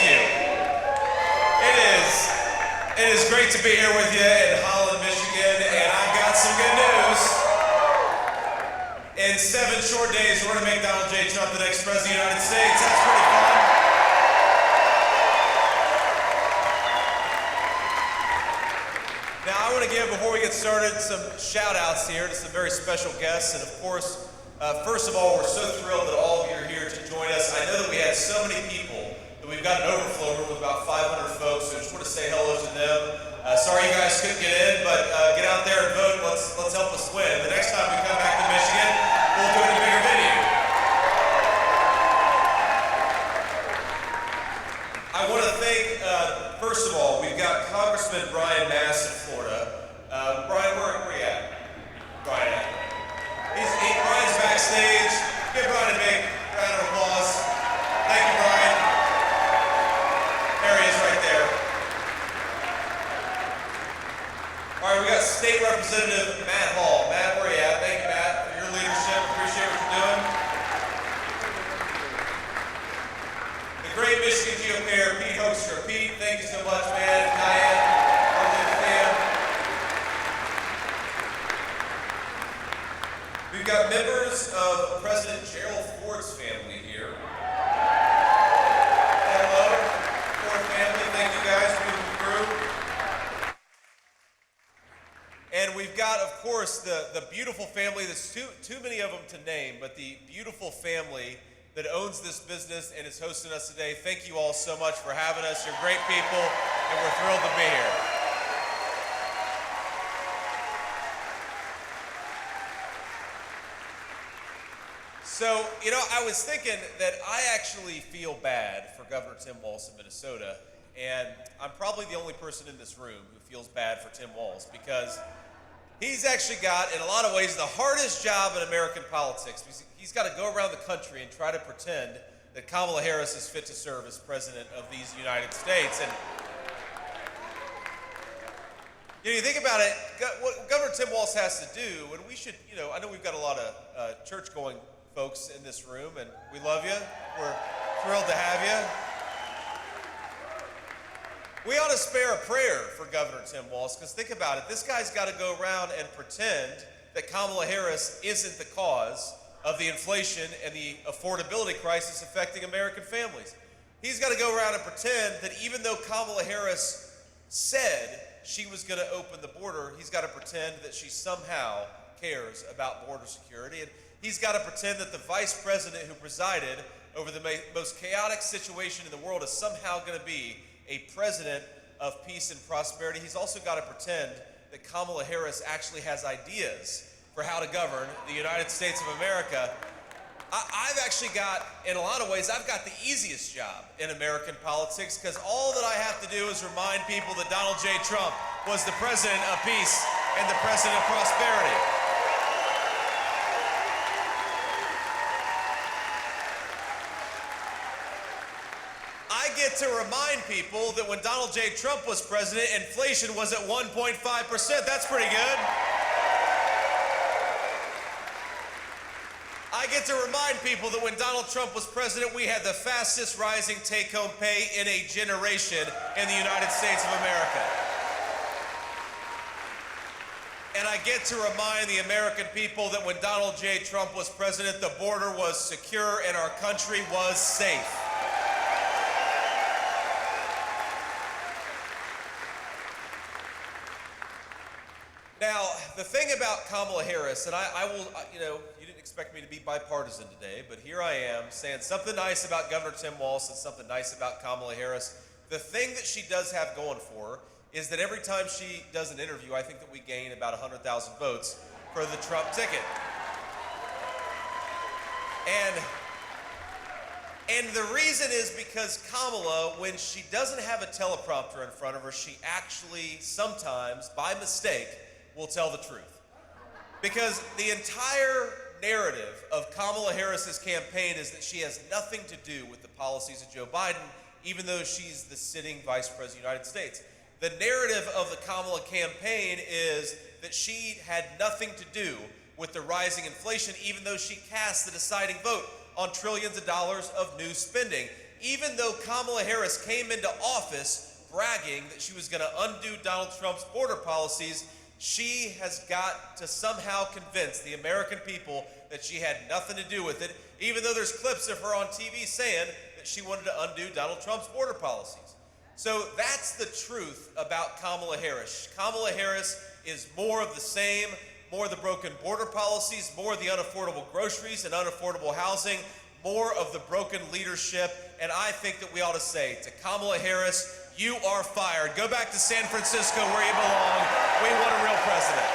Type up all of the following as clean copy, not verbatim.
you. It is great to be here with you in Holland, Michigan, and I've got some good news. In 7 short days, we're going to make Donald J. Trump the next president of the United States. That's pretty fun. Now, I want to give, before we get started, some shout-outs here to some very special guests. And of course, first of all, we're so thrilled that all of you are here to join us. I know that we had so many people that we've got an overflow room with about 500 folks, so I just want to say hello to them. Sorry you guys couldn't get in, but get out there and vote. Let's help us win. The next time we come back to Michigan, we'll do it in a bigger venue. I want to thank, first of all, we've got Congressman Brian Mass in Florida. Brian, where are you at? Brian. Brian's backstage. Give Brian a big round of applause. Thank you, Brian. There he is right there. All right, we got State Representative Matt Hall. Matt, where are you at? Thank you, Matt, for your leadership. Appreciate what you're doing. The great Michigan GOP Mayor, Pete Hoekstra. Pete, thank you so much, man. Diane, our little fan. We've got members of President Gerald Ford's family here. Hello, Ford family. Thank you guys for moving through. And we've got, of course, the beautiful family. There's too many of them to name, but the beautiful family that owns this business and is hosting us today. Thank you all so much for having us. You're great people, and we're thrilled to be here. So, you know, I was thinking that I actually feel bad for Governor Tim Walz of Minnesota, and I'm probably the only person in this room who feels bad for Tim Walz because he's actually got, in a lot of ways, the hardest job in American politics. He's got to go around the country and try to pretend that Kamala Harris is fit to serve as president of these United States. And you think about it, what Governor Tim Walz has to do, and we should, I know we've got a lot of church-going folks in this room, and we love you. We're thrilled to have you. We ought to spare a prayer for Governor Tim Walz, because think about it. This guy's got to go around and pretend that Kamala Harris isn't the cause of the inflation and the affordability crisis affecting American families. He's got to go around and pretend that even though Kamala Harris said she was going to open the border, he's got to pretend that she somehow cares about border security. And he's got to pretend that the vice president who presided over the most chaotic situation in the world is somehow going to be a president of peace and prosperity. He's also got to pretend that Kamala Harris actually has ideas for how to govern the United States of America. I've actually got, in a lot of ways, I've got the easiest job in American politics because all that I have to do is remind people that Donald J. Trump was the president of peace and the president of prosperity. I get to remind people that when Donald J. Trump was president, inflation was at 1.5%. That's pretty good. I get to remind people that when Donald Trump was president, we had the fastest rising take-home pay in a generation in the United States of America. And I get to remind the American people that when Donald J. Trump was president, the border was secure and our country was safe. Now, the thing about Kamala Harris, and I will, you didn't expect me to be bipartisan today, but here I am saying something nice about Governor Tim Walz and something nice about Kamala Harris. The thing that she does have going for her is that every time she does an interview, I think that we gain about 100,000 votes for the Trump ticket. And the reason is because Kamala, when she doesn't have a teleprompter in front of her, she actually sometimes, by mistake, will tell the truth. Because the entire narrative of Kamala Harris's campaign is that she has nothing to do with the policies of Joe Biden, even though she's the sitting vice president of the United States. The narrative of the Kamala campaign is that she had nothing to do with the rising inflation, even though she cast the deciding vote on trillions of dollars of new spending. even though Kamala Harris came into office bragging that she was going to undo Donald Trump's border policies, she has got to somehow convince the American people that she had nothing to do with it, even though there's clips of her on TV saying that she wanted to undo Donald Trump's border policies. So that's the truth about Kamala Harris. Kamala Harris is more of the same, more of the broken border policies, more of the unaffordable groceries and unaffordable housing, more of the broken leadership, and I think that we ought to say to Kamala Harris, you are fired. Go back to San Francisco where you belong. We want a real president.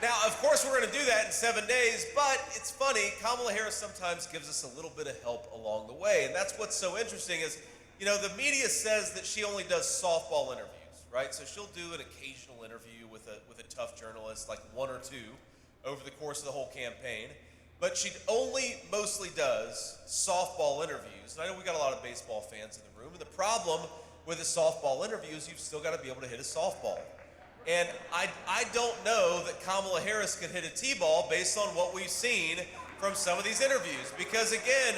Now, of course, we're going to do that in 7 days, but it's funny, Kamala Harris sometimes gives us a little bit of help along the way, and that's what's so interesting is, you know, the media says that she only does softball interviews, right? So she'll do an occasional interview with a tough journalist, like one or two, over the course of the whole campaign. But she only mostly does softball interviews. And I know we got a lot of baseball fans in the room. And the problem with a softball interview is you've still got to be able to hit a softball. And I don't know that Kamala Harris can hit a T-ball based on what we've seen from some of these interviews. Because again,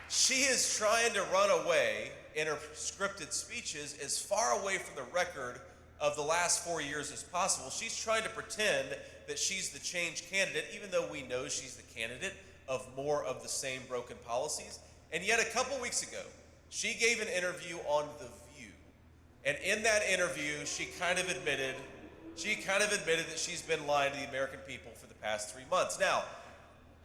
she is trying to run away in her scripted speeches as far away from the record of the last 4 years as possible. She's trying to pretend that she's the change candidate, even though we know she's the candidate of more of the same broken policies. And yet a couple weeks ago, she gave an interview on The View. And in that interview, she kind of admitted that she's been lying to the American people for the past 3 months. Now,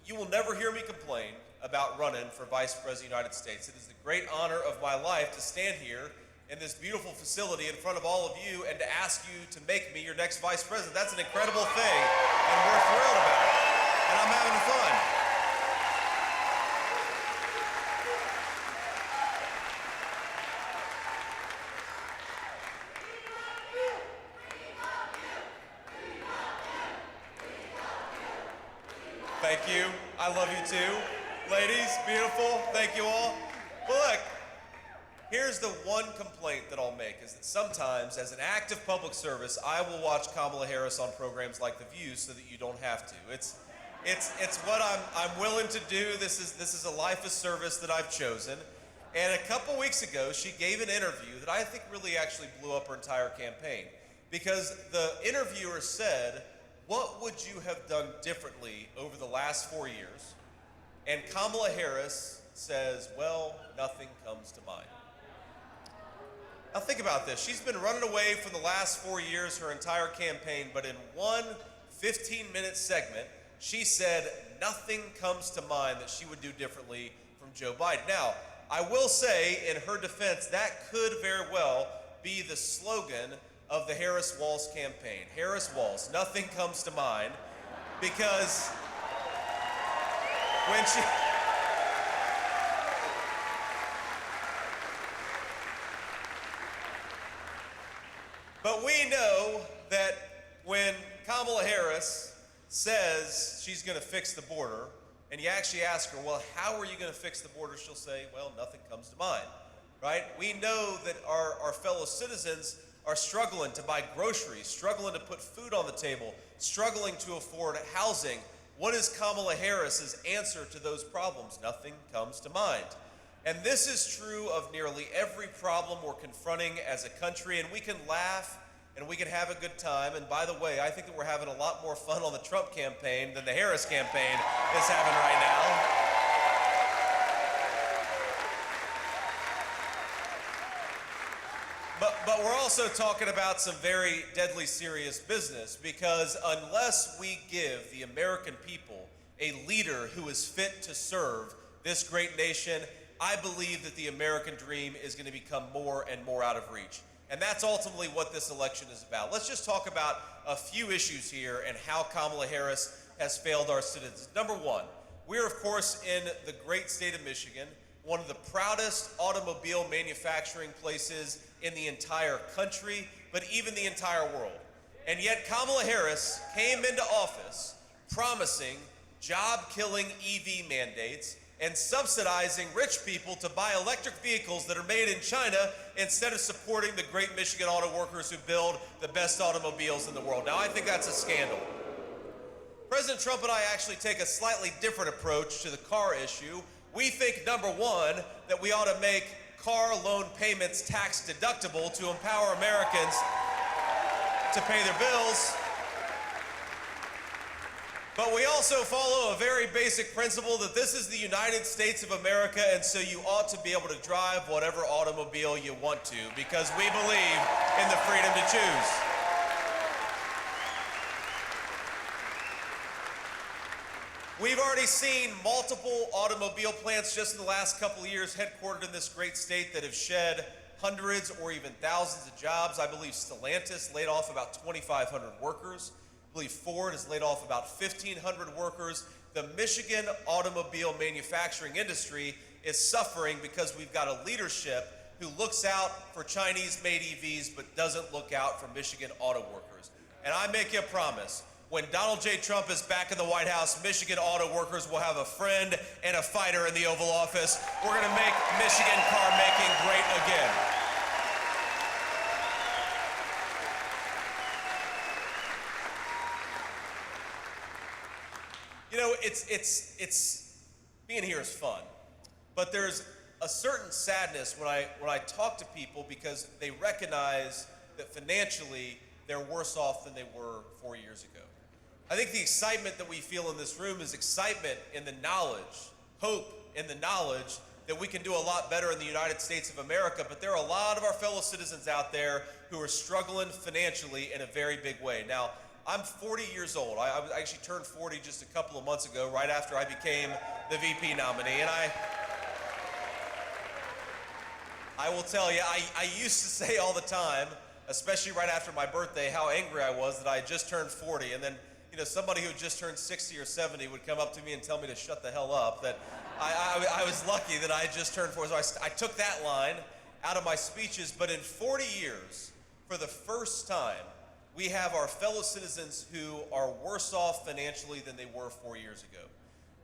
you will never hear me complain about running for Vice President of the United States. It is the great honor of my life to stand here in this beautiful facility in front of all of you and to ask you to make me your next Vice President. That's an incredible thing, and we're thrilled about it. And I'm having fun. Thank you. I love you too. Ladies, beautiful. Thank you all. But look, here's the one complaint that I'll make is that sometimes, as an act of public service, I will watch Kamala Harris on programs like The View so that you don't have to. It's what I'm willing to do. This is a life of service that I've chosen. And a couple weeks ago, she gave an interview that I think really actually blew up her entire campaign. Because the interviewer said, what would you have done differently over the last 4 years? And Kamala Harris says, well, nothing comes to mind. Now think about this. She's been running away for the last 4 years, her entire campaign, but in one 15-minute segment, she said nothing comes to mind that she would do differently from Joe Biden. Now, I will say, in her defense, that could very well be the slogan of the Harris-Walz campaign. Harris-Walz, nothing comes to mind, because when she... But we know that when Kamala Harris says she's going to fix the border, and you actually ask her, well, how are you going to fix the border? She'll say, well, nothing comes to mind, right? We know that our fellow citizens are struggling to buy groceries, struggling to put food on the table, struggling to afford housing. What is Kamala Harris's answer to those problems? Nothing comes to mind. And this is true of nearly every problem we're confronting as a country, and we can laugh and we can have a good time. And by the way, I think that we're having a lot more fun on the Trump campaign than the Harris campaign is having right now. But we're also talking about some very deadly serious business, because unless we give the American people a leader who is fit to serve this great nation, I believe that the American dream is going to become more and more out of reach. And that's ultimately what this election is about. Let's just talk about a few issues here and how Kamala Harris has failed our citizens. Number one, we're of course in the great state of Michigan, one of the proudest automobile manufacturing places in the entire country, but even the entire world. And yet Kamala Harris came into office promising job-killing EV mandates and subsidizing rich people to buy electric vehicles that are made in China instead of supporting the great Michigan auto workers who build the best automobiles in the world. Now, I think that's a scandal. President Trump and I actually take a slightly different approach to the car issue. We think, number one, that we ought to make car loan payments tax deductible to empower Americans to pay their bills. But we also follow a very basic principle that this is the United States of America, and so you ought to be able to drive whatever automobile you want to, because we believe in the freedom to choose. We've already seen multiple automobile plants just in the last couple of years headquartered in this great state that have shed hundreds or even thousands of jobs. I believe Stellantis laid off about 2,500 workers. I believe Ford has laid off about 1,500 workers. The Michigan automobile manufacturing industry is suffering because we've got a leadership who looks out for Chinese-made EVs but doesn't look out for Michigan auto workers. And I make you a promise. When Donald J. Trump is back in the White House, Michigan auto workers will have a friend and a fighter in the Oval Office. We're going to make Michigan car making great again. You know, it's being here is fun, but there's a certain sadness when I talk to people because they recognize that financially they're worse off than they were 4 years ago. I think the excitement that we feel in this room is excitement in the knowledge, hope in the knowledge that we can do a lot better in the United States of America, but there are a lot of our fellow citizens out there who are struggling financially in a very big way. Now, I'm 40 years old. I actually turned 40 just a couple of months ago, right after I became the VP nominee, and I will tell you, I used to say all the time, especially right after my birthday, how angry I was that I had just turned 40, and then somebody who had just turned 60 or 70 would come up to me and tell me to shut the hell up, that I was lucky that I had just turned 40. So I took that line out of my speeches, but in 40 years, for the first time, we have our fellow citizens who are worse off financially than they were 4 years ago.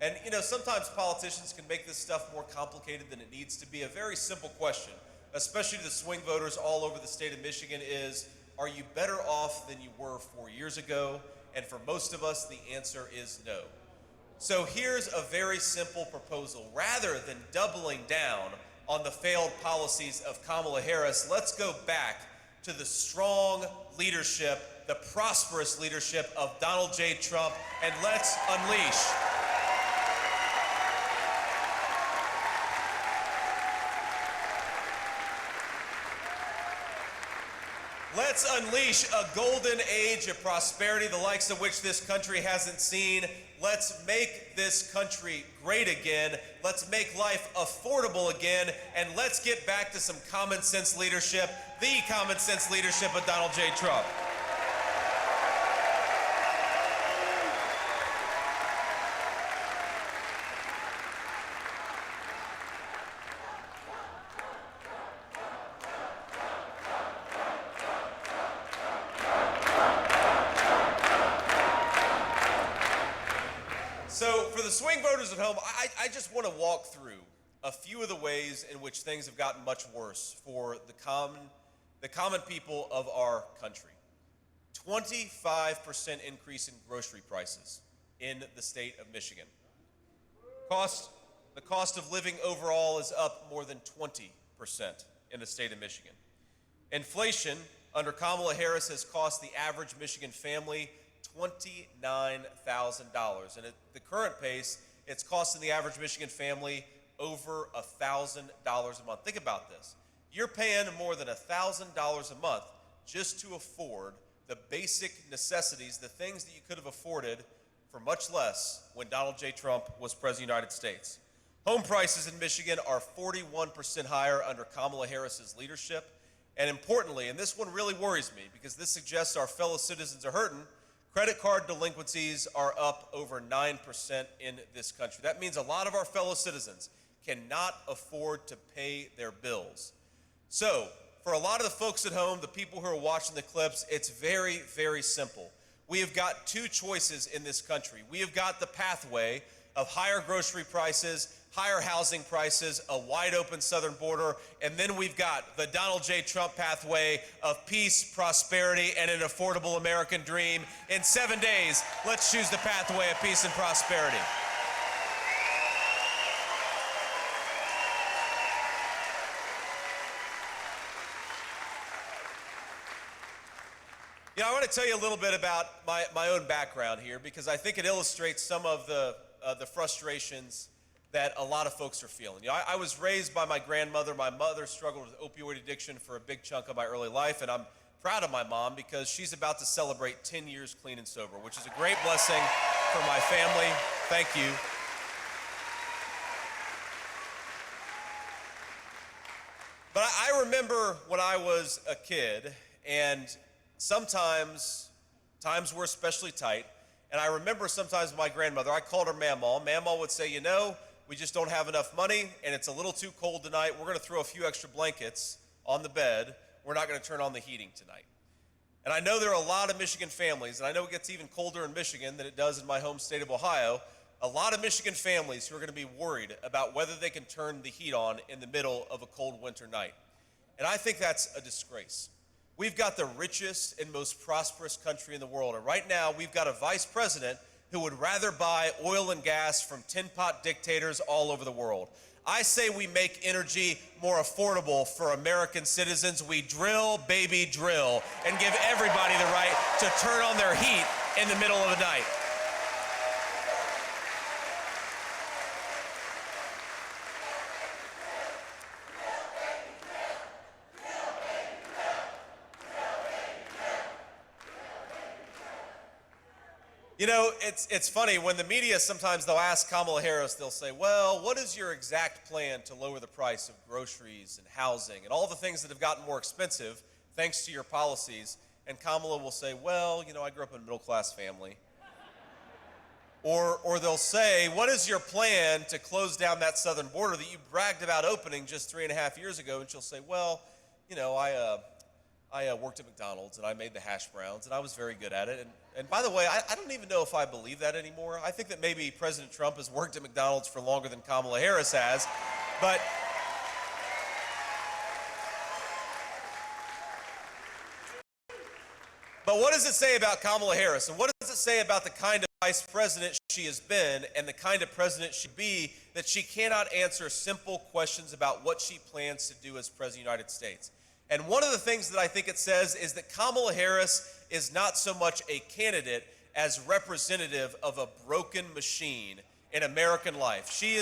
And sometimes politicians can make this stuff more complicated than it needs to be. A very simple question, especially to the swing voters all over the state of Michigan, is, are you better off than you were 4 years ago? And for most of us, the answer is no. So here's a very simple proposal. Rather than doubling down on the failed policies of Kamala Harris, let's go back to the strong leadership, the prosperous leadership of Donald J. Trump, and let's unleash. Let's unleash a golden age of prosperity, the likes of which this country hasn't seen. Let's make this country great again. Let's make life affordable again. And let's get back to some common sense leadership, the common sense leadership of Donald J. Trump. So for the swing voters at home, I just want to walk through a few of the ways in which things have gotten much worse for the common people of our country. 25% increase in grocery prices in the state of Michigan. The cost of living overall is up more than 20% in the state of Michigan. Inflation under Kamala Harris has cost the average Michigan family $29,000. And at the current pace, it's costing the average Michigan family over $1,000 a month. Think about this. You're paying more than $1,000 a month just to afford the basic necessities, the things that you could have afforded for much less when Donald J. Trump was president of the United States. Home prices in Michigan are 41% higher under Kamala Harris's leadership. And importantly, and this one really worries me because this suggests our fellow citizens are hurting, credit card delinquencies are up over 9% in this country. That means a lot of our fellow citizens cannot afford to pay their bills. So, for a lot of the folks at home, the people who are watching the clips, it's very, very simple. We have got two choices in this country. We have got the pathway of higher grocery prices, higher housing prices, a wide open southern border, and then we've got the Donald J. Trump pathway of peace, prosperity, and an affordable American dream. In 7 days, let's choose the pathway of peace and prosperity. You know, I want to tell you a little bit about my own background here, because I think it illustrates some of the frustrations that a lot of folks are feeling. You know, I was raised by my grandmother. My mother struggled with opioid addiction for a big chunk of my early life, and I'm proud of my mom because she's about to celebrate 10 years clean and sober, which is a great blessing for my family. Thank you. But I remember when I was a kid, and sometimes times were especially tight, and I remember sometimes my grandmother, I called her Mamaw. Mamaw would say, you know, we just don't have enough money, and it's a little too cold tonight. We're going to throw a few extra blankets on the bed. We're not going to turn on the heating tonight. And I know there are a lot of Michigan families, and I know it gets even colder in Michigan than it does in my home state of Ohio, a lot of Michigan families who are going to be worried about whether they can turn the heat on in the middle of a cold winter night. And I think that's a disgrace. We've got the richest and most prosperous country in the world, and right now we've got a vice president who would rather buy oil and gas from tin pot dictators all over the world. I say we make energy more affordable for American citizens. We drill, baby, drill, and give everybody the right to turn on their heat in the middle of the night. You know, it's funny, when the media sometimes they'll ask Kamala Harris, they'll say, well, what is your exact plan to lower the price of groceries and housing and all the things that have gotten more expensive thanks to your policies? And Kamala will say, well, you know, I grew up in a middle-class family. Or they'll say, what is your plan to close down that southern border that you bragged about opening just 3.5 years ago? And she'll say, well, you know, I worked at McDonald's, and I made the hash browns, and I was very good at it. And by the way, I don't even know if I believe that anymore. I think that maybe President Trump has worked at McDonald's for longer than Kamala Harris has. But what does it say about Kamala Harris? And what does it say about the kind of vice president she has been and the kind of president she be, that she cannot answer simple questions about what she plans to do as president of the United States? And one of the things that I think it says is that Kamala Harris is not so much a candidate as representative of a broken machine in American life. She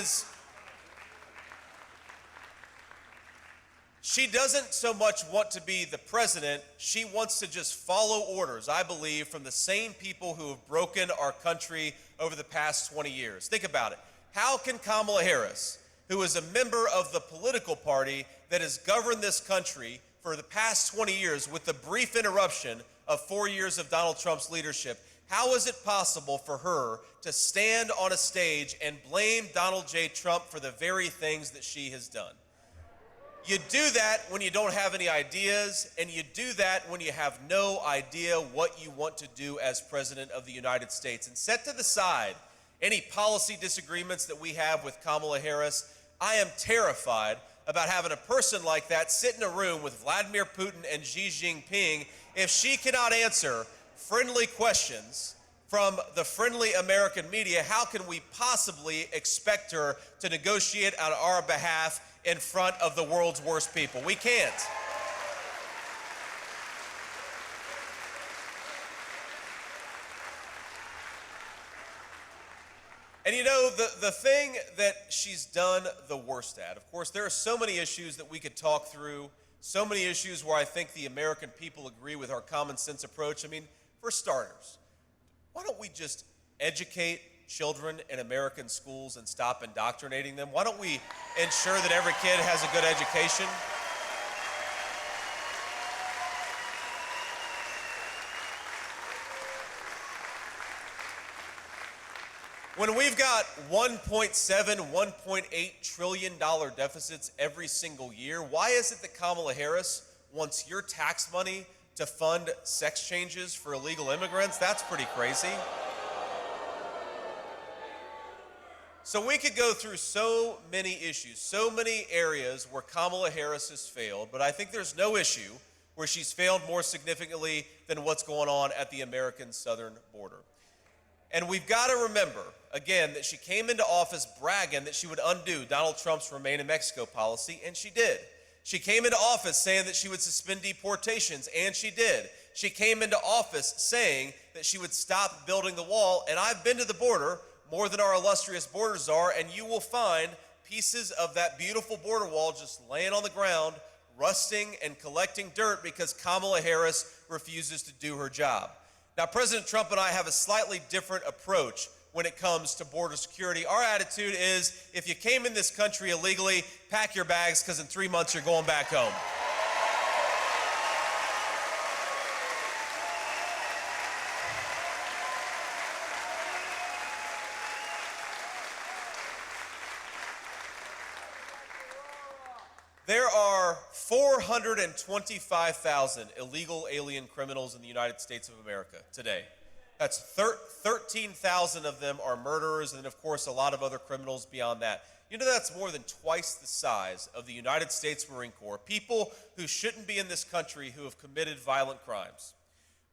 doesn't so much want to be the president. She wants to just follow orders, I believe, from the same people who have broken our country over the past 20 years. Think about it. How can Kamala Harris, who is a member of the political party that has governed this country for the past 20 years with the brief interruption of 4 years of Donald Trump's leadership, how is it possible for her to stand on a stage and blame Donald J. Trump for the very things that she has done? You do that when you don't have any ideas, and you do that when you have no idea what you want to do as President of the United States. And set to the side any policy disagreements that we have with Kamala Harris. I am terrified about having a person like that sit in a room with Vladimir Putin and Xi Jinping if she cannot answer friendly questions from the friendly American media. How can we possibly expect her to negotiate on our behalf in front of the world's worst people? We can't. And you know, the thing that she's done the worst at, of course, there are so many issues that we could talk through, so many issues where I think the American people agree with our common sense approach. I mean, for starters, why don't we just educate children in American schools and stop indoctrinating them? Why don't we ensure that every kid has a good education? When we've got $1.7, $1.8 trillion deficits every single year, why is it that Kamala Harris wants your tax money to fund sex changes for illegal immigrants? That's pretty crazy. So we could go through so many issues, so many areas where Kamala Harris has failed, but I think there's no issue where she's failed more significantly than what's going on at the American southern border. And we've got to remember, again, that she came into office bragging that she would undo Donald Trump's Remain in Mexico policy, and she did. She came into office saying that she would suspend deportations, and she did. She came into office saying that she would stop building the wall, and I've been to the border more than our illustrious border czar, and you will find pieces of that beautiful border wall just laying on the ground, rusting and collecting dirt because Kamala Harris refuses to do her job. Now, President Trump and I have a slightly different approach when it comes to border security. Our attitude is, if you came in this country illegally, pack your bags because in 3 months you're going back home. There are 425,000 illegal alien criminals in the United States of America today. That's 13,000 of them are murderers, and of course a lot of other criminals beyond that. You know, that's more than twice the size of the United States Marine Corps, people who shouldn't be in this country who have committed violent crimes.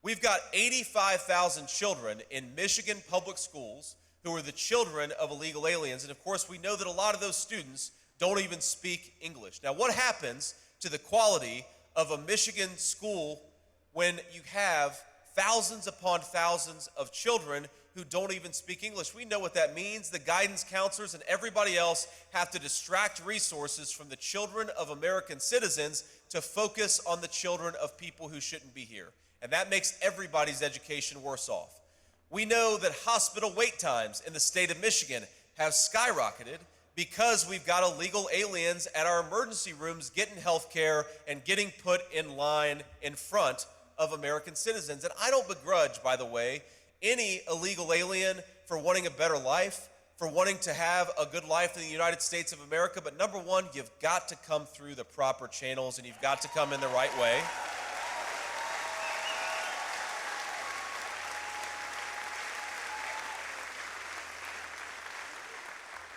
We've got 85,000 children in Michigan public schools who are the children of illegal aliens, and of course we know that a lot of those students don't even speak English. Now, what happens to the quality of a Michigan school when you have thousands upon thousands of children who don't even speak English? We know what that means. The guidance counselors and everybody else have to distract resources from the children of American citizens to focus on the children of people who shouldn't be here. And that makes everybody's education worse off. We know that hospital wait times in the state of Michigan have skyrocketed because we've got illegal aliens at our emergency rooms getting health care and getting put in line in front of American citizens. And I don't begrudge, by the way, any illegal alien for wanting a better life, for wanting to have a good life in the United States of America. But number one, you've got to come through the proper channels and you've got to come in the right way.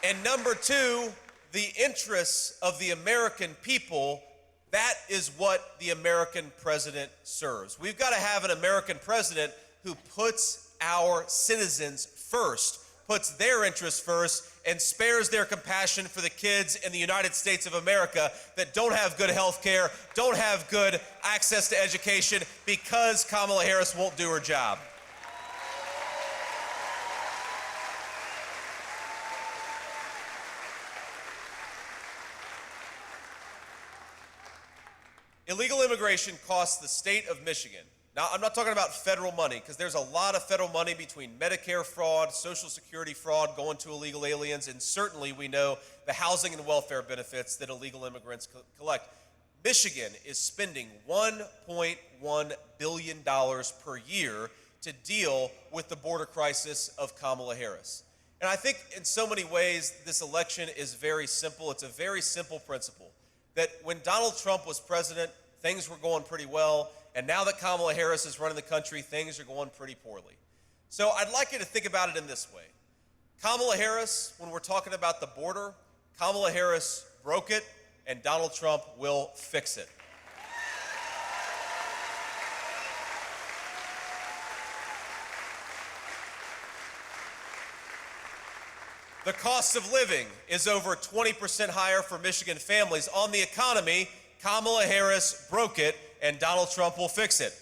And number two, the interests of the American people, that is what the American president serves. We've got to have an American president who puts our citizens first, puts their interests first, and spares their compassion for the kids in the United States of America that don't have good health care, don't have good access to education because Kamala Harris won't do her job. Illegal immigration costs the state of Michigan. Now, I'm not talking about federal money, because there's a lot of federal money between Medicare fraud, Social Security fraud going to illegal aliens, and certainly we know the housing and welfare benefits that illegal immigrants collect. Michigan is spending $1.1 billion per year to deal with the border crisis of Kamala Harris. And I think in so many ways, this election is very simple. It's a very simple principle. That when Donald Trump was president, things were going pretty well, and now that Kamala Harris is running the country, things are going pretty poorly. So I'd like you to think about it in this way. Kamala Harris, when we're talking about the border, Kamala Harris broke it, and Donald Trump will fix it. The cost of living is over 20% higher for Michigan families. On the economy, Kamala Harris broke it, and Donald Trump will fix it.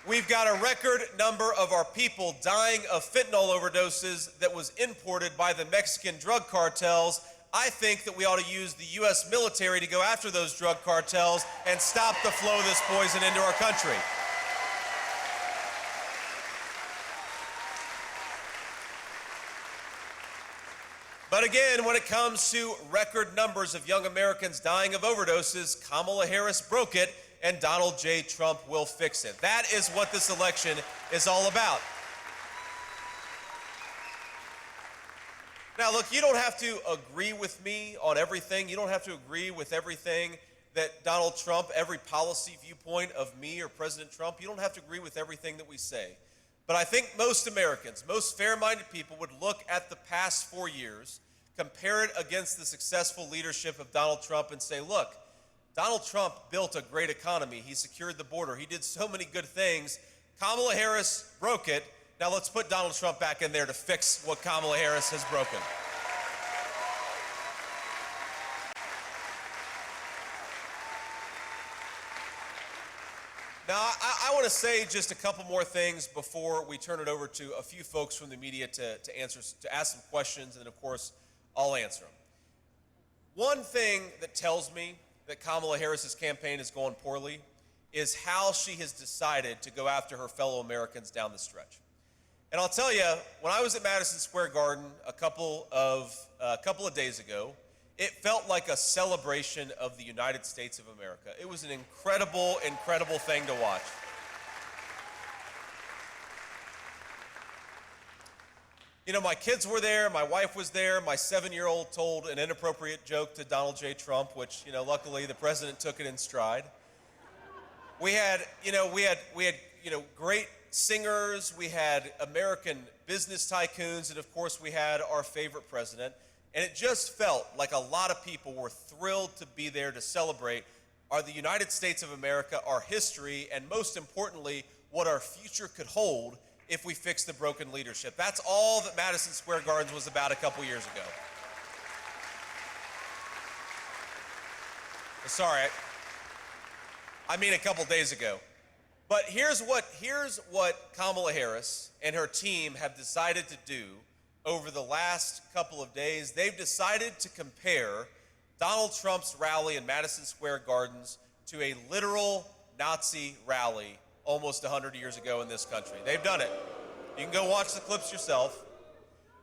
We've got a record number of our people dying of fentanyl overdoses that was imported by the Mexican drug cartels. I think that we ought to use the U.S. military to go after those drug cartels and stop the flow of this poison into our country. But again, when it comes to record numbers of young Americans dying of overdoses, Kamala Harris broke it, and Donald J. Trump will fix it. That is what this election is all about. Now, look, you don't have to agree with me on everything. You don't have to agree with everything that Donald Trump, every policy viewpoint of me or President Trump, you don't have to agree with everything that we say. But I think most Americans, most fair-minded people would look at the past 4 years, compare it against the successful leadership of Donald Trump and say, look, Donald Trump built a great economy. He secured the border. He did so many good things. Kamala Harris broke it. Now let's put Donald Trump back in there to fix what Kamala Harris has broken. Now, I want to say just a couple more things before we turn it over to a few folks from the media to ask some questions, and then, of course, I'll answer them. One thing that tells me that Kamala Harris's campaign is going poorly is how she has decided to go after her fellow Americans down the stretch. And I'll tell you, when I was at Madison Square Garden a couple of days ago, it felt like a celebration of the United States of America. It was an incredible, incredible thing to watch. You know, my kids were there, my wife was there, my 7-year-old told an inappropriate joke to Donald J. Trump, which, you know, luckily the president took it in stride. We had great singers, we had American business tycoons, and of course we had our favorite president. And it just felt like a lot of people were thrilled to be there to celebrate the United States of America, our history, and most importantly, what our future could hold if we fix the broken leadership. That's all that Madison Square Garden was about a couple years ago. Sorry, I mean a couple days ago. But here's what Kamala Harris and her team have decided to do over the last couple of days. They've decided to compare Donald Trump's rally in Madison Square Gardens to a literal Nazi rally almost 100 years ago in this country. They've done it. You can go watch the clips yourself.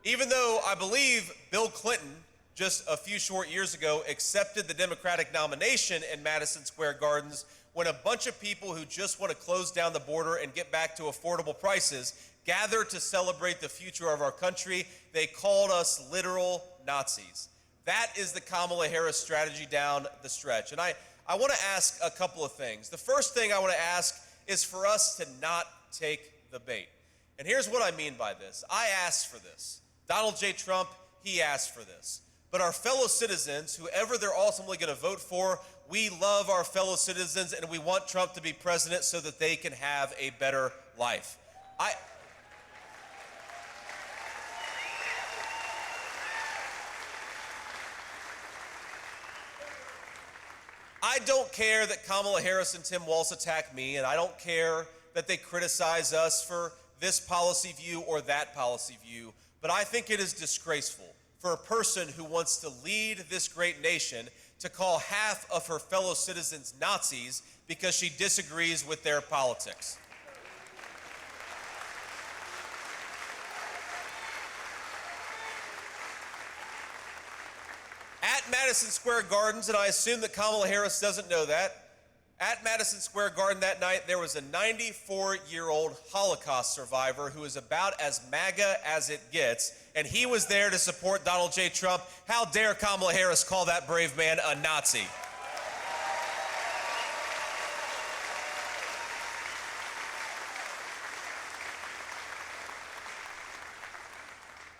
Even though I believe Bill Clinton, just a few short years ago, accepted the Democratic nomination in Madison Square Gardens when a bunch of people who just want to close down the border and get back to affordable prices gathered to celebrate the future of our country, they called us literal Nazis. That is the Kamala Harris strategy down the stretch. And I want to ask a couple of things. The first thing I want to ask is for us to not take the bait. And here's what I mean by this. I asked for this. Donald J. Trump, he asked for this. But our fellow citizens, whoever they're ultimately going to vote for, we love our fellow citizens and we want Trump to be president so that they can have a better life. I don't care that Kamala Harris and Tim Walz attack me, and I don't care that they criticize us for this policy view or that policy view, but I think it is disgraceful for a person who wants to lead this great nation to call half of her fellow citizens Nazis because she disagrees with their politics. At Madison Square Gardens, and I assume that Kamala Harris doesn't know that, at Madison Square Garden that night, there was a 94-year-old Holocaust survivor who is about as MAGA as it gets, and he was there to support Donald J. Trump. How dare Kamala Harris call that brave man a Nazi?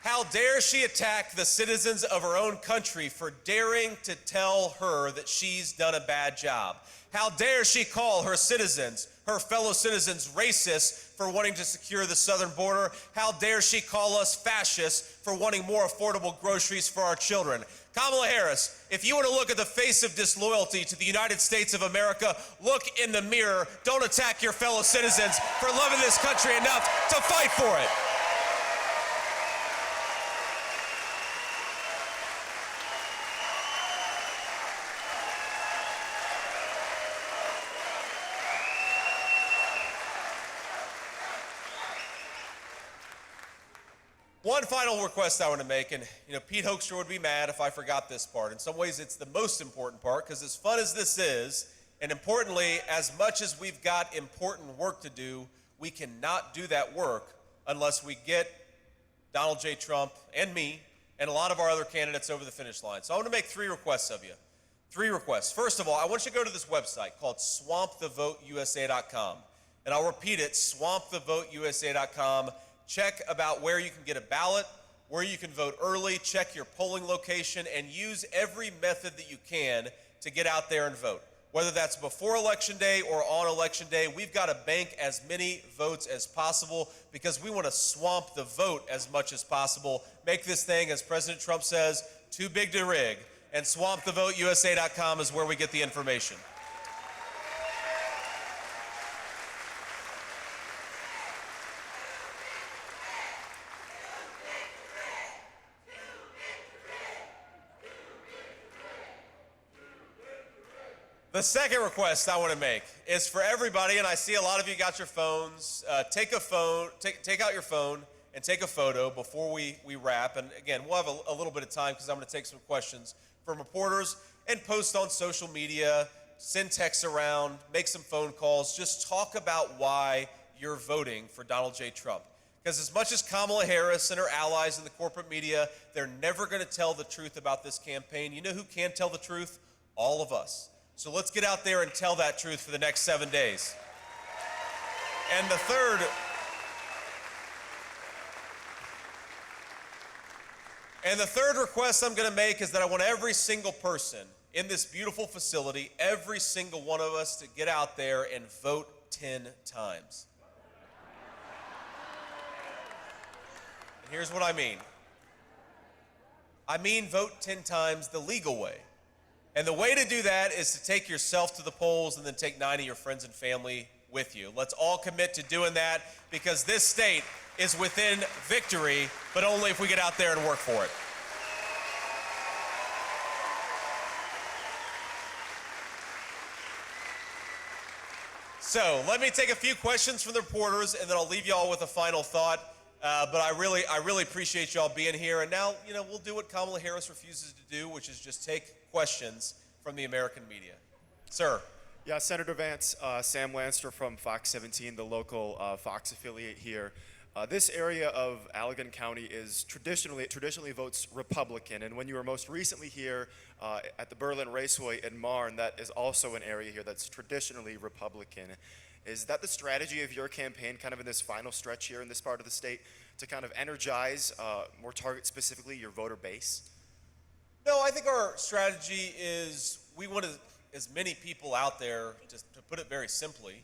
How dare she attack the citizens of her own country for daring to tell her that she's done a bad job? How dare she call her citizens, her fellow citizens, racist for wanting to secure the southern border? How dare she call us fascists for wanting more affordable groceries for our children? Kamala Harris, if you want to look at the face of disloyalty to the United States of America, look in the mirror. Don't attack your fellow citizens for loving this country enough to fight for it. One final request I want to make, and Pete Hoekstra would be mad if I forgot this part. In some ways, it's the most important part, because as fun as this is, and importantly, as much as we've got important work to do, we cannot do that work unless we get Donald J. Trump and me and a lot of our other candidates over the finish line. So I want to make 3 requests of you. 3 requests. First of all, I want you to go to this website called swampthevoteusa.com. And I'll repeat it, swampthevoteusa.com. Check about where you can get a ballot, where you can vote early, check your polling location, and use every method that you can to get out there and vote. Whether that's before Election Day or on Election Day, we've got to bank as many votes as possible because we want to swamp the vote as much as possible. Make this thing, as President Trump says, too big to rig. And swampthevoteusa.com is where we get the information. The second request I want to make is for everybody, and I see a lot of you got your phones. Take out your phone and take a photo before we wrap. And again, we'll have a little bit of time because I'm going to take some questions from reporters and post on social media, send texts around, make some phone calls. Just talk about why you're voting for Donald J. Trump. Because as much as Kamala Harris and her allies in the corporate media, they're never going to tell the truth about this campaign. You know who can tell the truth? All of us. So let's get out there and tell that truth for the next 7 days. And the third request I'm going to make is that I want every single person in this beautiful facility, every single one of us, to get out there and vote 10 times. And here's what I mean. I mean vote 10 times the legal way. And the way to do that is to take yourself to the polls and then take 9 of your friends and family with you. Let's all commit to doing that because this state is within victory, but only if we get out there and work for it. So let me take a few questions from the reporters, and then I'll leave you all with a final thought. But I really appreciate y'all being here. And now, we'll do what Kamala Harris refuses to do, which is just take questions from the American media. Sir. Yeah, Senator Vance, Sam Lanster from Fox 17, the local Fox affiliate here. This area of Allegan County is traditionally votes Republican, and when you were most recently here at the Berlin Raceway in Marne, that is also an area here that's traditionally Republican. Is that the strategy of your campaign, kind of in this final stretch here in this part of the state, to kind of energize, more target specifically, your voter base? No, I think our strategy is we want as many people out there, just to put it very simply.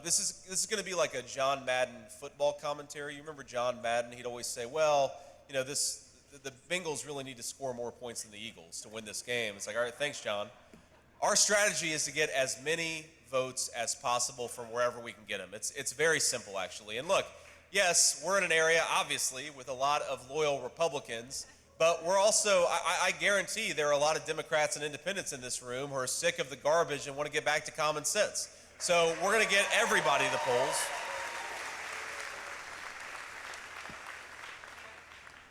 This is going to be like a John Madden football commentary. You remember John Madden? He'd always say, well, the Bengals really need to score more points than the Eagles to win this game. It's like, all right, thanks, John. Our strategy is to get as many votes as possible from wherever we can get them. It's very simple, actually. And look, yes, we're in an area, obviously, with a lot of loyal Republicans, but we're also, I guarantee there are a lot of Democrats and independents in this room who are sick of the garbage and want to get back to common sense. So we're going to get everybody to the polls.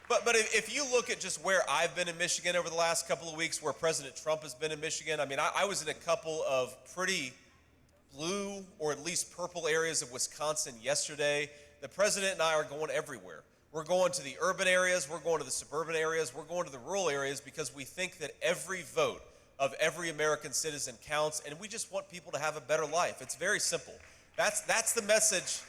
But if you look at just where I've been in Michigan over the last couple of weeks, where President Trump has been in Michigan, I mean, I was in a couple of pretty blue or at least purple areas of Wisconsin yesterday. The president and I are going everywhere. We're going to the urban areas, we're going to the suburban areas, we're going to the rural areas because we think that every vote of every American citizen counts, and we just want people to have a better life. It's very simple. That's the message.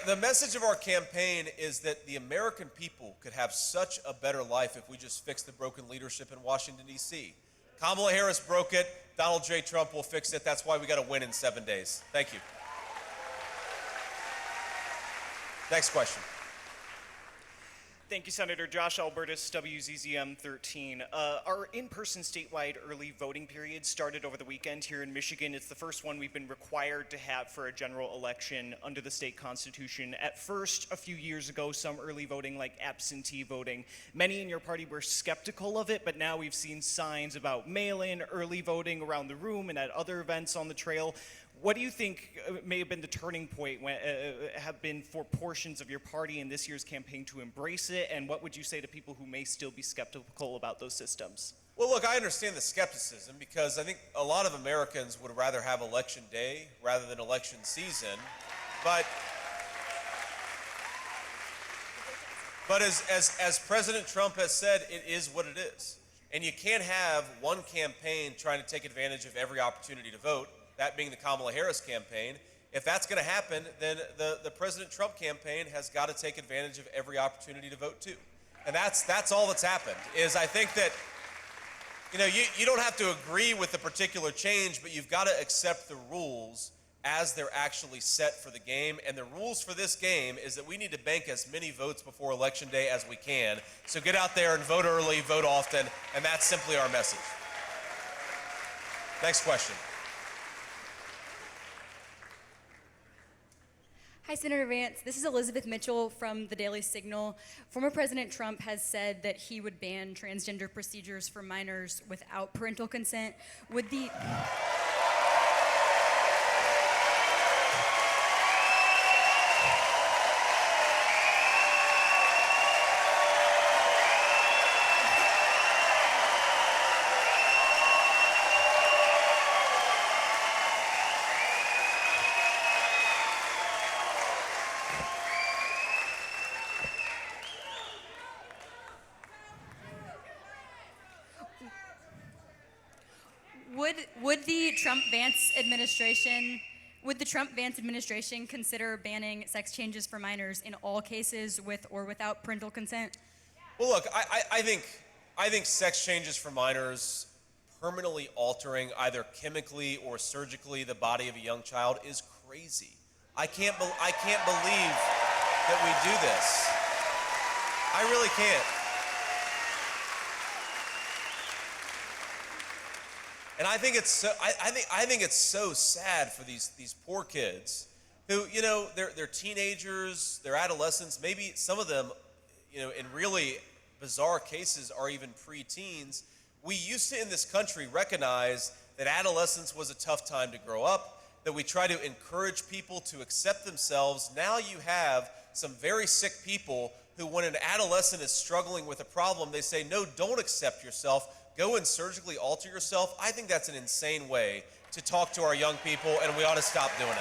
The message of our campaign is that the American people could have such a better life if we just fix the broken leadership in Washington, D.C. Kamala Harris broke it. Donald J. Trump will fix it. That's why we got to win in 7 days. Thank you. Next question. Thank you, Senator. Josh Albertus, WZZM 13. Our in-person statewide early voting period started over the weekend here in Michigan. It's the first one we've been required to have for a general election under the state constitution. At first, a few years ago, some early voting like absentee voting. Many in your party were skeptical of it, but now we've seen signs about mail-in early voting around the room and at other events on the trail. What do you think may have been the turning point have been for portions of your party in this year's campaign to embrace it? And what would you say to people who may still be skeptical about those systems? Well, look, I understand the skepticism because I think a lot of Americans would rather have election day rather than election season. But as President Trump has said, it is what it is. And you can't have one campaign trying to take advantage of every opportunity to vote, that being the Kamala Harris campaign. If that's going to happen, then the President Trump campaign has got to take advantage of every opportunity to vote too. And that's all that's happened, is I think that, you don't have to agree with the particular change, but you've got to accept the rules as they're actually set for the game. And the rules for this game is that we need to bank as many votes before Election Day as we can. So get out there and vote early, vote often, and that's simply our message. Next question. Hi, Senator Vance. This is Elizabeth Mitchell from the Daily Signal. Former President Trump has said that he would ban transgender procedures for minors without parental consent. Would the Would the Trump-Vance administration consider banning sex changes for minors in all cases with or without parental consent? Well, look, I think sex changes for minors, permanently altering either chemically or surgically the body of a young child, is crazy. I can't believe that we do this. I really can't. And I think it's so sad for these poor kids who, they're teenagers, they're adolescents, maybe some of them, in really bizarre cases are even pre-teens. We used to in this country recognize that adolescence was a tough time to grow up, that we try to encourage people to accept themselves. Now you have some very sick people who, when an adolescent is struggling with a problem, they say, no, don't accept yourself. Go and surgically alter yourself. I think that's an insane way to talk to our young people, and we ought to stop doing it.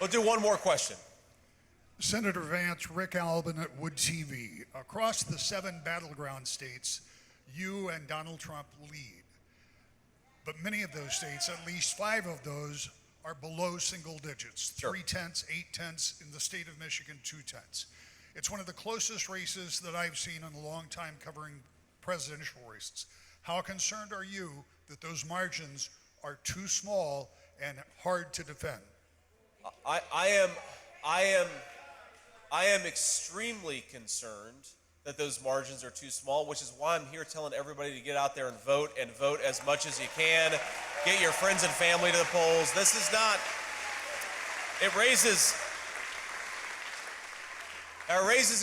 We'll do one more question. Senator Vance, Rick Albin at Wood TV. Across the 7 battleground states, you and Donald Trump lead. But many of those states, at least 5 of those, are below single digits. Sure. 0.3, 0.8 in the state of Michigan, 0.2. It's one of the closest races that I've seen in a long time covering presidential races. How concerned are you that those margins are too small and hard to defend? I am extremely concerned that those margins are too small, which is why I'm here telling everybody to get out there and vote as much as you can. Get your friends and family to the polls. This is not, it raises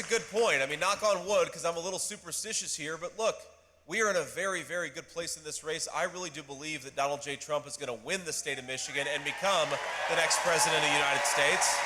a good point. I mean, knock on wood, because I'm a little superstitious here, but look, we are in a very, very good place in this race. I really do believe that Donald J. Trump is going to win the state of Michigan and become the next president of the United States.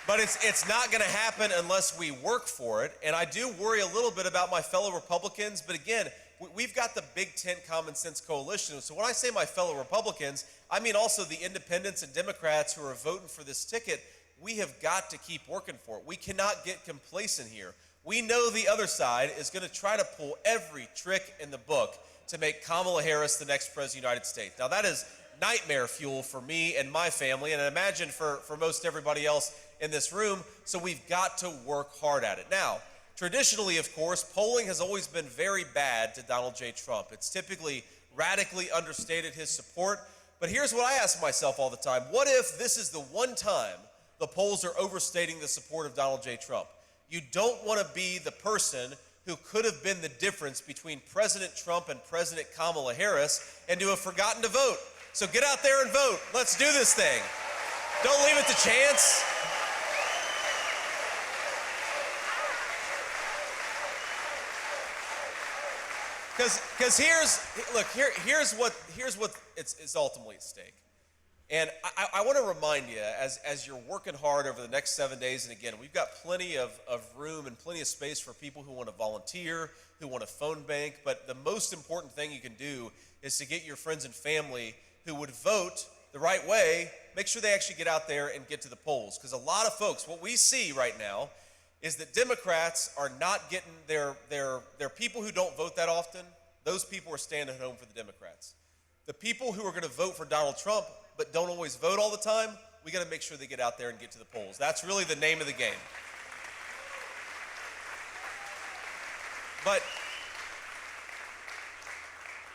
But it's not going to happen unless we work for it. And I do worry a little bit about my fellow Republicans. But again, we've got the Big Tent Common Sense Coalition. So when I say my fellow Republicans, I mean also the independents and Democrats who are voting for this ticket. We have got to keep working for it. We cannot get complacent here. We know the other side is going to try to pull every trick in the book to make Kamala Harris the next president of the United States. Now, that is nightmare fuel for me and my family, and I imagine for most everybody else in this room, so we've got to work hard at it. Now, traditionally, of course, polling has always been very bad to Donald J. Trump. It's typically radically understated his support, but here's what I ask myself all the time. What if this is the one time the polls are overstating the support of Donald J. Trump? You don't want to be the person who could have been the difference between President Trump and President Kamala Harris and to have forgotten to vote. So get out there and vote. Let's do this thing. Don't leave it to chance. Because here's what it's ultimately at stake. And I want to remind you, as you're working hard over the next 7 days, and again, we've got plenty of room and plenty of space for people who want to volunteer, who want to phone bank, but the most important thing you can do is to get your friends and family who would vote the right way, make sure they actually get out there and get to the polls. Because a lot of folks, what we see right now is that Democrats are not getting their people who don't vote that often, those people are staying at home for the Democrats. The people who are going to vote for Donald Trump but don't always vote all the time, we got to make sure they get out there and get to the polls. That's really the name of the game. But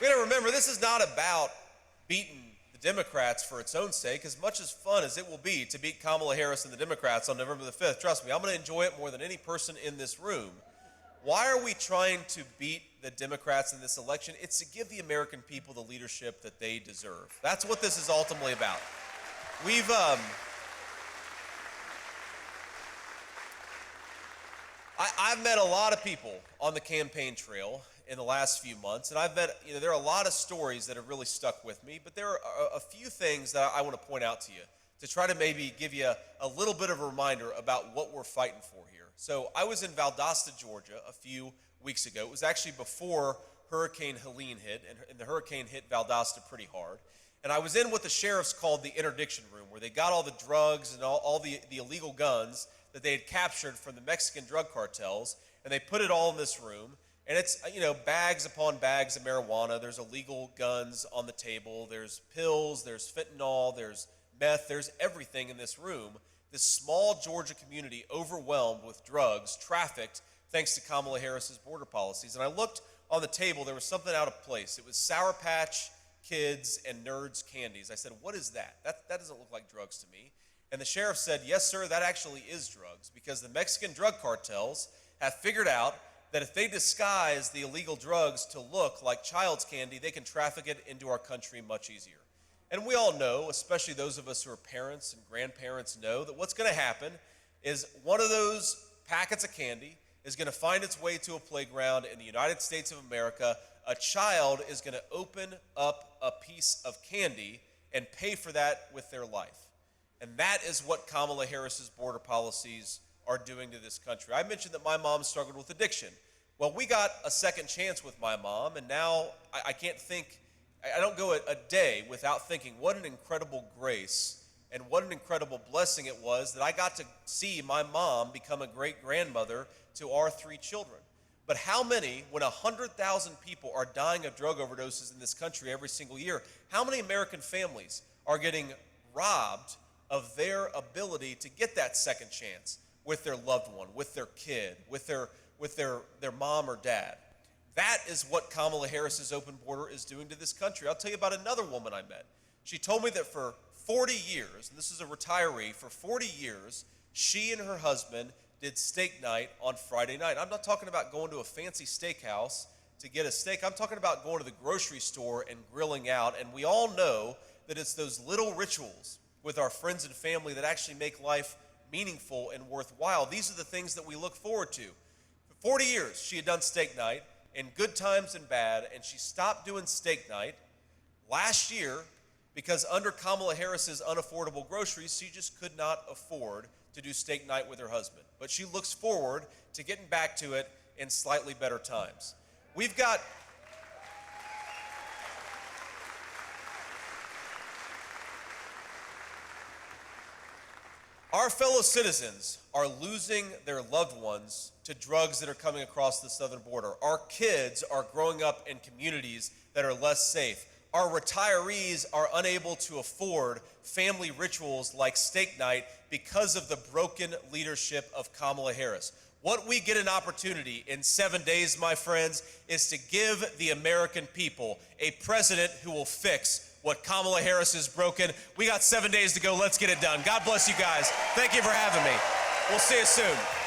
we got to remember, this is not about beating the Democrats for its own sake. As much as fun as it will be to beat Kamala Harris and the Democrats on November the 5th, trust me, I'm going to enjoy it more than any person in this room. Why are we trying to beat the Democrats in this election? It's to give the American people the leadership that they deserve. That's what this is ultimately about. I've met a lot of people on the campaign trail in the last few months, and I've met, there are a lot of stories that have really stuck with me, but there are a few things that I want to point out to you to try to maybe give you a little bit of a reminder about what we're fighting for here. So I was in Valdosta, Georgia a few weeks ago. It was actually before Hurricane Helene hit, and the hurricane hit Valdosta pretty hard. And I was in what the sheriffs called the interdiction room, where they got all the drugs and all the illegal guns that they had captured from the Mexican drug cartels, and they put it all in this room. And it's, bags upon bags of marijuana. There's illegal guns on the table. There's pills. There's fentanyl. There's meth. There's everything in this room. This small Georgia community overwhelmed with drugs, trafficked, thanks to Kamala Harris's border policies. And I looked on the table. There was something out of place. It was Sour Patch Kids and Nerds candies. I said, what is that? That doesn't look like drugs to me. And the sheriff said, yes, sir, that actually is drugs, because the Mexican drug cartels have figured out that if they disguise the illegal drugs to look like child's candy, they can traffic it into our country much easier. And we all know, especially those of us who are parents and grandparents, know that what's going to happen is one of those packets of candy is going to find its way to a playground in the United States of America. A child is going to open up a piece of candy and pay for that with their life. And that is what Kamala Harris's border policies are doing to this country. I mentioned that my mom struggled with addiction. Well, we got a second chance with my mom, and now I don't go a day without thinking what an incredible grace and what an incredible blessing it was that I got to see my mom become a great-grandmother to our 3 children. But how many, when 100,000 people are dying of drug overdoses in this country every single year, how many American families are getting robbed of their ability to get that second chance with their loved one, with their kid, with their mom or dad? That is what Kamala Harris's open border is doing to this country. I'll tell you about another woman I met. She told me that for 40 years, and this is a retiree, for 40 years, she and her husband did steak night on Friday night. I'm not talking about going to a fancy steakhouse to get a steak. I'm talking about going to the grocery store and grilling out. And we all know that it's those little rituals with our friends and family that actually make life meaningful and worthwhile. These are the things that we look forward to. For 40 years, she had done steak night in good times and bad, and she stopped doing steak night last year because under Kamala Harris's unaffordable groceries, she just could not afford to do steak night with her husband. But she looks forward to getting back to it in slightly better times. We've got our fellow citizens are losing their loved ones to drugs that are coming across the southern border. Our kids are growing up in communities that are less safe. Our retirees are unable to afford family rituals like steak night because of the broken leadership of Kamala Harris. What we get an opportunity in 7 days, my friends, is to give the American people a president who will fix what Kamala Harris has broken. We got 7 days to go. Let's get it done. God bless you guys. Thank you for having me. We'll see you soon.